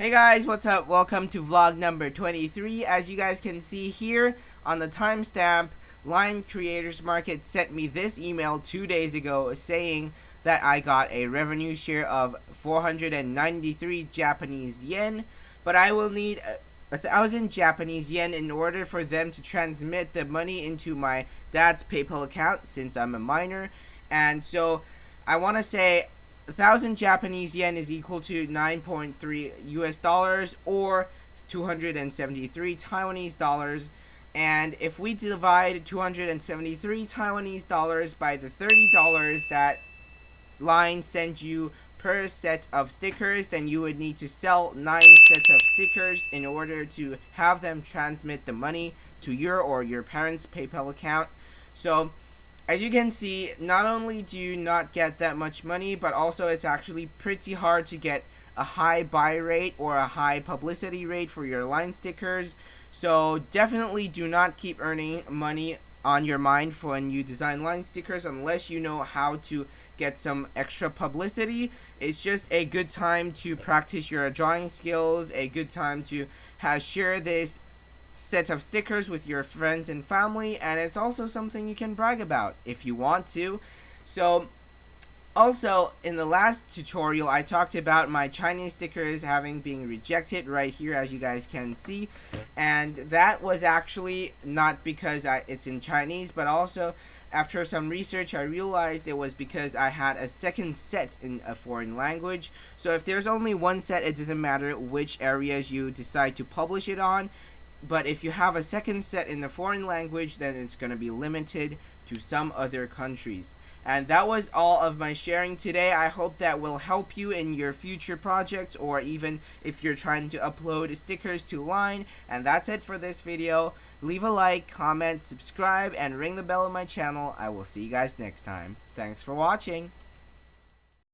Hey guys, what's up? Welcome to vlog number 23. As you guys can see here on the timestamp, Line Creators Market sent me this email 2 days ago saying that I got a revenue share of 493 Japanese yen, but I will need 1,000 Japanese yen in order for them to transmit the money into my dad's PayPal account since I'm a minor. And so I want to say 1,000 Japanese yen is equal to 9.3 US dollars or 273 Taiwanese dollars. And if we divide 273 Taiwanese dollars by the $30 that Line sends you per set of stickers, then you would need to sell 9 sets of stickers in order to have them transmit the money to your or your parents' PayPal account. So as you can see, not only do you not get that much money, but also it's actually pretty hard to get a high buy rate or a high publicity rate for your line stickers. So definitely do not keep earning money on your mind for when you design line stickers unless you know how to get some extra publicity. It's just a good time to practice your drawing skills, a good time to share this set of stickers with your friends and family, and it's also something you can brag about if you want to. So also in the last tutorial I talked about my Chinese stickers having been rejected right here, as you guys can see, and that was actually not because it's in Chinese, but also after some research I realized it was because I had a second set in a foreign language. So if there's only one set, it doesn't matter which areas you decide to publish it on, but if you have a second set in a foreign language, then it's going to be limited to some other countries. And that was all of my sharing today. I hope that will help you in your future projects, or even if you're trying to upload stickers to Line. And that's it for this video. Leave a like, comment, subscribe, and ring the bell on my channel. I will see you guys next time. Thanks for watching.